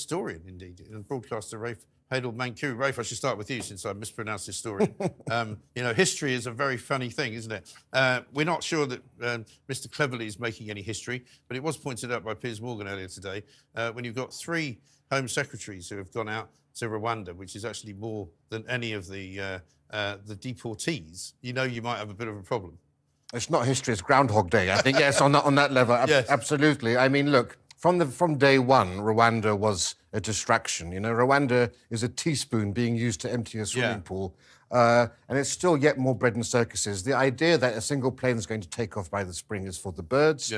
historian, indeed, and broadcaster Rafe Heydel-Mankoo. Rafe, I should start with you since I mispronounced historian. You know, history is a very funny thing, isn't it? We're not sure that Mr. Cleverly is making any history, but it was pointed out by Piers Morgan earlier today when you've got 3 Home Secretaries who have gone out to Rwanda, which is actually more than any of the deportees. You know, you might have a bit of a problem. It's not history, it's Groundhog Day, I think, yes, on that level, yes. Absolutely. I mean, look, from day one, Rwanda was a distraction. You know, Rwanda is a teaspoon being used to empty a swimming pool, and it's still yet more bread and circuses. The idea that a single plane is going to take off by the spring is for the birds,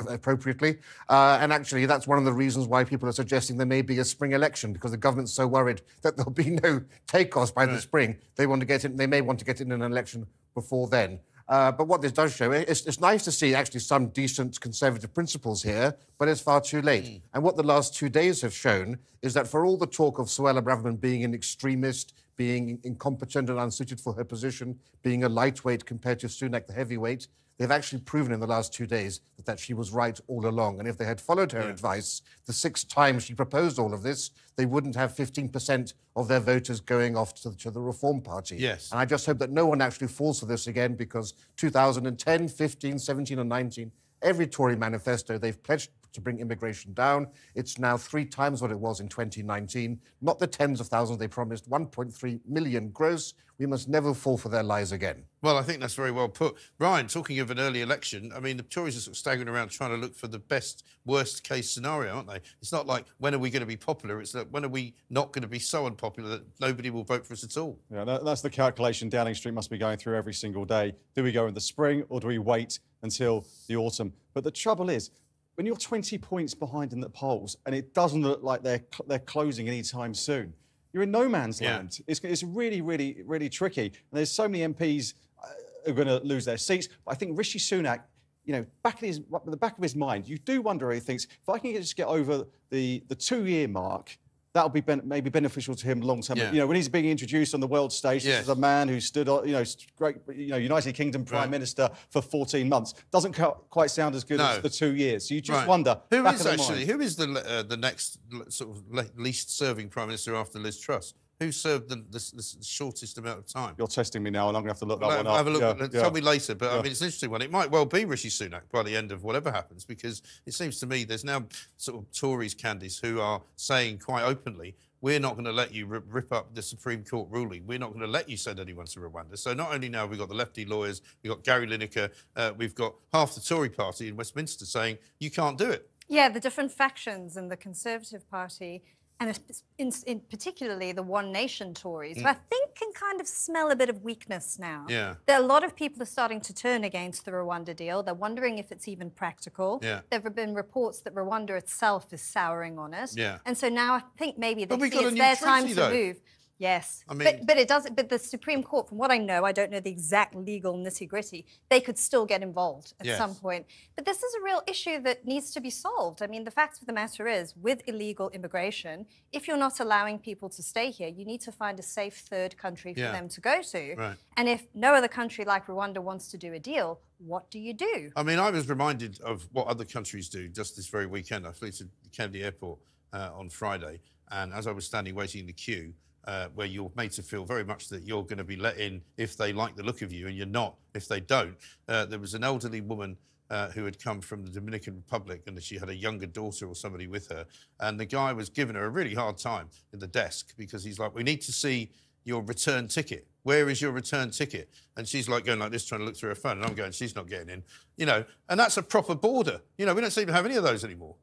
appropriately, and actually that's one of the reasons why people are suggesting there may be a spring election, because the government's so worried that there'll be no takeoffs by the spring. They may want to get in an election before then. But what this does show, it's nice to see actually some decent conservative principles here, but it's far too late. And what the last 2 days have shown is that for all the talk of Suella Braverman being an extremist, being incompetent and unsuited for her position, being a lightweight compared to Sunak, the heavyweight, they've actually proven in the last 2 days that she was right all along. And if they had followed her advice, the 6 times she proposed all of this, they wouldn't have 15% of their voters going off to the Reform Party. Yes. And I just hope that no one actually falls for this again, because 2010, 15, 17 and 19, every Tory manifesto, they've pledged to bring immigration down. It's now 3 times what it was in 2019. Not the tens of thousands they promised, 1.3 million gross. We must never fall for their lies again. Well, I think that's very well put. Ryan, talking of an early election, I mean, the Tories are sort of staggering around trying to look for the best, worst-case scenario, aren't they? It's not like, when are we going to be popular? It's like, when are we not going to be so unpopular that nobody will vote for us at all? Yeah, that's the calculation Downing Street must be going through every single day. Do we go in the spring or do we wait until the autumn? But the trouble is, when you're 20 points behind in the polls and it doesn't look like they're closing anytime soon, you're in no man's land. It's really, really, really tricky. And there's so many MPs who are going to lose their seats. But I think Rishi Sunak, you know, at the back of his mind, you do wonder, he thinks, if I can just get over the 2-year mark, that'll be maybe beneficial to him long term. You know, when he's being introduced on the world stage, this is a man who stood, great, United Kingdom Prime Minister for 14 months. Doesn't quite sound as good as the 2 years. So you just wonder. Who is the next sort of least serving Prime Minister after Liz Truss? Who served the shortest amount of time? You're testing me now, and I'm going to have to look that one up. Have a look. Tell me later. But I mean, it's an interesting one. It might well be Rishi Sunak by the end of whatever happens, because it seems to me there's now sort of Tories, Candice, who are saying quite openly, we're not going to let you rip up the Supreme Court ruling. We're not going to let you send anyone to Rwanda. So not only now have we got the lefty lawyers, we've got Gary Lineker, we've got half the Tory party in Westminster saying you can't do it. Yeah, the different factions in the Conservative Party, and in particularly the One Nation Tories, who I think can kind of smell a bit of weakness now. Yeah. There are a lot of people are starting to turn against the Rwanda deal. They're wondering if it's even practical. Yeah. There have been reports that Rwanda itself is souring on it. Yeah. And so now I think maybe they see it's their their time to move. Yes, I mean, but it doesn't. But the Supreme Court, from what I don't know the exact legal nitty-gritty. They could still get involved at some point. But this is a real issue that needs to be solved. I mean, the fact of the matter is, with illegal immigration, if you're not allowing people to stay here, you need to find a safe third country for them to go to. Right. And if no other country like Rwanda wants to do a deal, what do you do? I mean, I was reminded of what other countries do just this very weekend. I flew to Kennedy Airport on Friday, and as I was standing waiting in the queue, where you're made to feel very much that you're going to be let in if they like the look of you and you're not if they don't. There was an elderly woman who had come from the Dominican Republic, and she had a younger daughter or somebody with her. And the guy was giving her a really hard time in the desk because he's like, we need to see your return ticket. Where is your return ticket? And she's like going like this, trying to look through her phone. And I'm going, she's not getting in. You know, and that's a proper border. You know, we don't seem to have any of those anymore.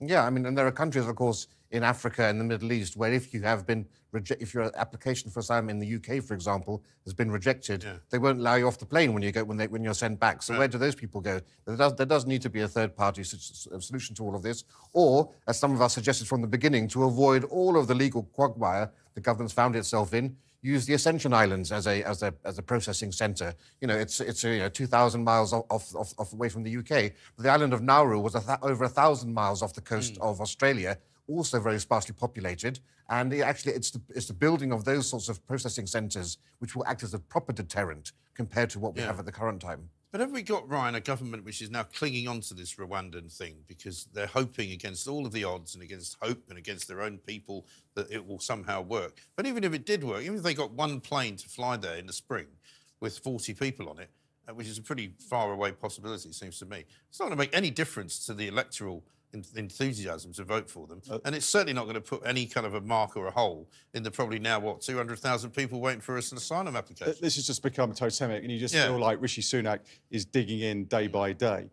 Yeah, I mean, and there are countries, of course, in Africa and the Middle East where if you have been if your application for asylum in the UK, for example, has been rejected, they won't allow you off the plane when you're sent back. So where do those people go? There does need to be a third-party solution to all of this, or, as some of us suggested from the beginning, to avoid all of the legal quagmire the government's found itself in, use the Ascension Islands as a processing centre. You know, it's 2,000 miles off away from the UK. But the island of Nauru was over 1,000 miles off the coast of Australia, also very sparsely populated. And it's the building of those sorts of processing centres which will act as a proper deterrent compared to what we have at the current time. But have we got, Ryan, a government which is now clinging on to this Rwandan thing because they're hoping against all of the odds and against hope and against their own people that it will somehow work? But even if it did work, even if they got one plane to fly there in the spring with 40 people on it, which is a pretty far away possibility, it seems to me, it's not going to make any difference to the electoral enthusiasm to vote for them. And it's certainly not going to put any kind of a mark or a hole in the probably now, 200,000 people waiting for an asylum application. This has just become totemic, and you just feel like Rishi Sunak is digging in day by day.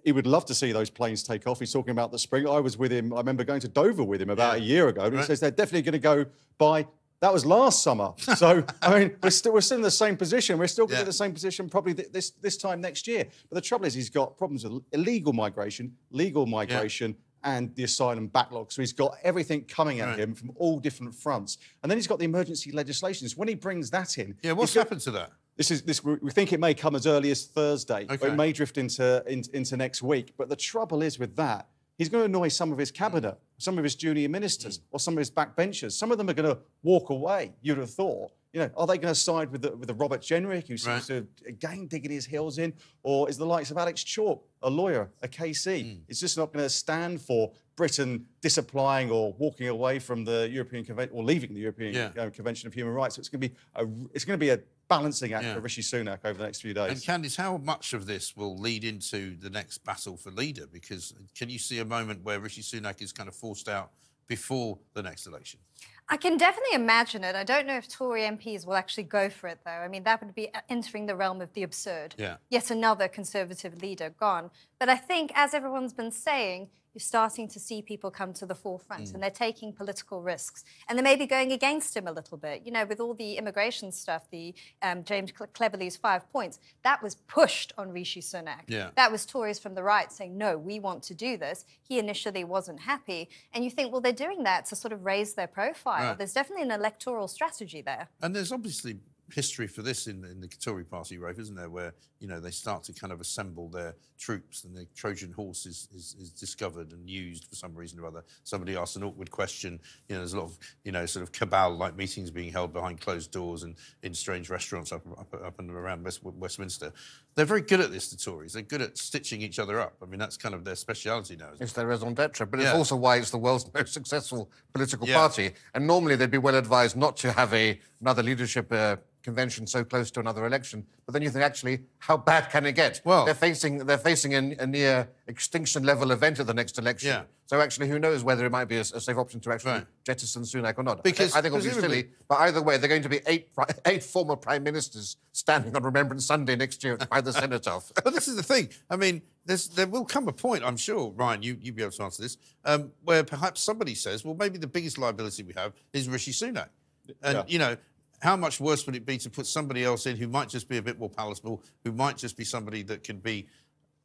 He would love to see those planes take off. He's talking about the spring. I was with him. I remember going to Dover with him about a year ago, and he says they're definitely going to go by. That was last summer. So, I mean, we're still in the same position. We're still going to be in the same position probably this time next year. But the trouble is he's got problems with illegal migration, legal migration, and the asylum backlog. So he's got everything coming at him from all different fronts. And then he's got the emergency legislation. So when he brings that in... Yeah, what's happened to that? We think it may come as early as Thursday. Or it may drift into next week. But the trouble is with that, he's going to annoy some of his cabinet, some of his junior ministers, or some of his backbenchers. Some of them are going to walk away, you'd have thought. You know, are they going to side with the Robert Jenrick, who seems to, again, digging his heels in? Or is the likes of Alex Chalk, a lawyer, a KC? It's just not going to stand for Britain disapplying or walking away from the European Convention, or leaving the European Convention of Human Rights. So it's going to be a balancing act for Rishi Sunak over the next few days. And Candice, how much of this will lead into the next battle for leader? Because can you see a moment where Rishi Sunak is kind of forced out before the next election? I can definitely imagine it. I don't know if Tory MPs will actually go for it, though. I mean, that would be entering the realm of the absurd. Yet another Conservative leader gone. But I think, as everyone's been saying, you're starting to see people come to the forefront and they're taking political risks. And they may be going against him a little bit. You know, with all the immigration stuff, the James Cleverly's 5 points, that was pushed on Rishi Sunak. That was Tories from the right saying, no, we want to do this. He initially wasn't happy. And you think, well, they're doing that to sort of raise their profile. There's definitely an electoral strategy there. And there's obviously history for this in the Tory party, Rafe, isn't there, where, you know, they start to kind of assemble their troops and the Trojan horse is discovered and used for some reason or other. Somebody asks an awkward question, you know, there's a lot of, you know, sort of cabal-like meetings being held behind closed doors and in strange restaurants up and around Westminster. They're very good at this, the Tories. They're good at stitching each other up. I mean, that's kind of their speciality now, isn't it? It's their raison d'etre, but it's also why it's the world's most successful political party. And normally they'd be well advised not to have another leadership convention so close to another election. But then you think, actually, how bad can it get? Well, they're facing a near extinction level event at the next election. So actually, who knows whether it might be a safe option to actually jettison Sunak or not? Because I think it'll be silly. But either way, they're going to be eight former prime ministers standing on Remembrance Sunday next year by the cenotaph. But this is the thing. I mean, there will come a point, I'm sure, Ryan, you'll be able to answer this, where perhaps somebody says, well, maybe the biggest liability we have is Rishi Sunak. And, you know, how much worse would it be to put somebody else in who might just be a bit more palatable, who might just be somebody that can be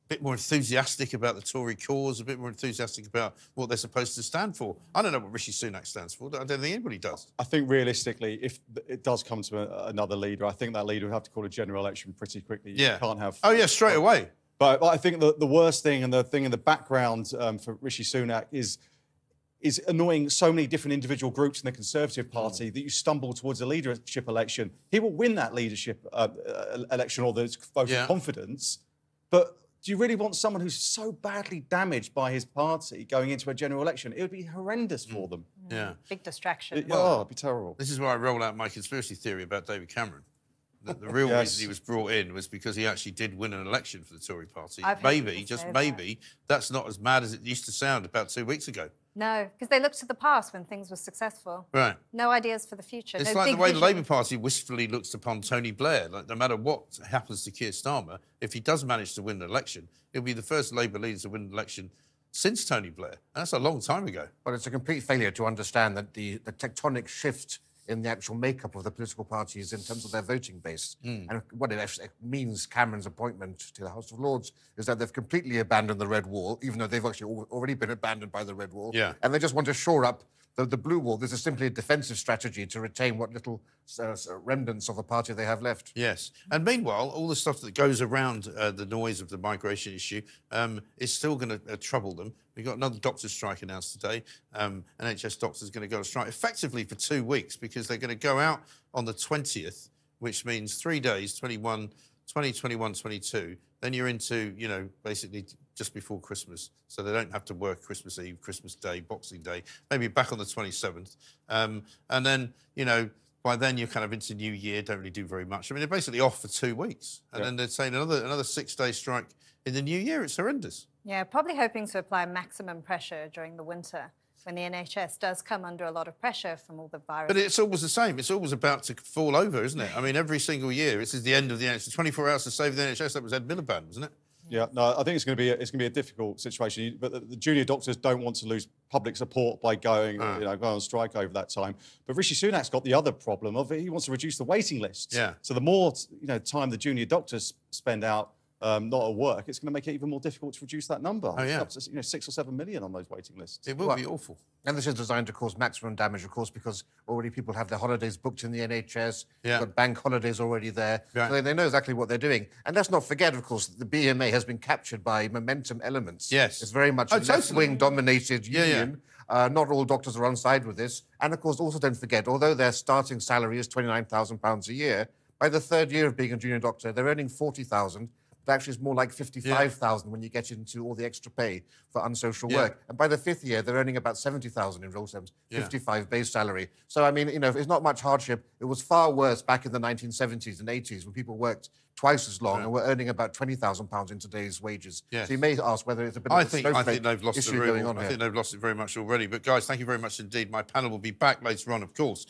a bit more enthusiastic about the Tory cause, a bit more enthusiastic about what they're supposed to stand for? I don't know what Rishi Sunak stands for. I don't think anybody does. I think realistically, if it does come to another leader, I think that leader would have to call a general election pretty quickly. You can't have... Oh, yeah, straight away. But I think the worst thing and the thing in the background for Rishi Sunak is annoying so many different individual groups in the Conservative Party that you stumble towards a leadership election. He will win that leadership election or the vote of confidence, but do you really want someone who's so badly damaged by his party going into a general election? It would be horrendous for them. Big distraction. It'd be terrible. This is why I roll out my conspiracy theory about David Cameron. The real reason he was brought in was because he actually did win an election for the Tory party. Maybe, just maybe, that's not as mad as it used to sound about 2 weeks ago. No, because they looked to the past when things were successful. No ideas for the future. It's like the way the Labour Party wistfully looks upon Tony Blair. Like, no matter what happens to Keir Starmer, if he does manage to win an election, he'll be the first Labour leader to win an election since Tony Blair. And that's a long time ago. But it's a complete failure to understand that the tectonic shift in the actual makeup of the political parties in terms of their voting base. And what it actually means, Cameron's appointment to the House of Lords, is that they've completely abandoned the Red Wall, even though they've actually already been abandoned by the Red Wall. And they just want to shore up the Blue Wall. This is simply a defensive strategy to retain what little remnants of the party they have left. Yes. And meanwhile, all the stuff that goes around the noise of the migration issue is still going to trouble them. We've got another doctor's strike announced today. NHS doctors are going to go on strike effectively for 2 weeks because they're going to go out on the 20th, which means 3 days, 21, 20, 21, 22, then you're into, you know, basically just before Christmas. So they don't have to work Christmas Eve, Christmas Day, Boxing Day, maybe back on the 27th. And then, you know, by then you're kind of into New Year, don't really do very much. I mean, they're basically off for 2 weeks. And then they're saying another 6-day strike in the New Year. It's horrendous. Yeah, probably hoping to apply maximum pressure during the winter when the NHS does come under a lot of pressure from all the virus. But it's always the same. It's always about to fall over, isn't it? I mean, every single year, this is the end of the NHS. 24 hours to save the NHS. That was Ed Miliband, wasn't it? Yeah, no, I think it's going to be a difficult situation. But the junior doctors don't want to lose public support by going, going on strike over that time. But Rishi Sunak's got the other problem of he wants to reduce the waiting lists. Yeah. So the more time the junior doctors spend out not at work, it's going to make it even more difficult to reduce that number. Oh, yeah. Up to 6 or 7 million on those waiting lists. It will be awful. And this is designed to cause maximum damage, of course, because already people have their holidays booked in the NHS. Yeah. You've got bank holidays already there. Right. So they know exactly what they're doing. And let's not forget, of course, the BMA has been captured by momentum elements. Yes. It's very much a left-wing dominated union. Not all doctors are on side with this. And, of course, also don't forget, although their starting salary is £29,000 a year, by the third year of being a junior doctor, they're earning £40,000. But actually, it's more like 55,000 when you get into all the extra pay for unsocial work. And by the 5th year, they're earning about 70,000 in real terms, 55 base salary. So, I mean, it's not much hardship. It was far worse back in the 1970s and 80s when people worked twice as long and were earning about £20,000 in today's wages. Yes. So you may ask whether it's a bit of a I think they've lost issue the going on I here. think they've lost it very much already. But, guys, thank you very much indeed. My panel will be back later on, of course.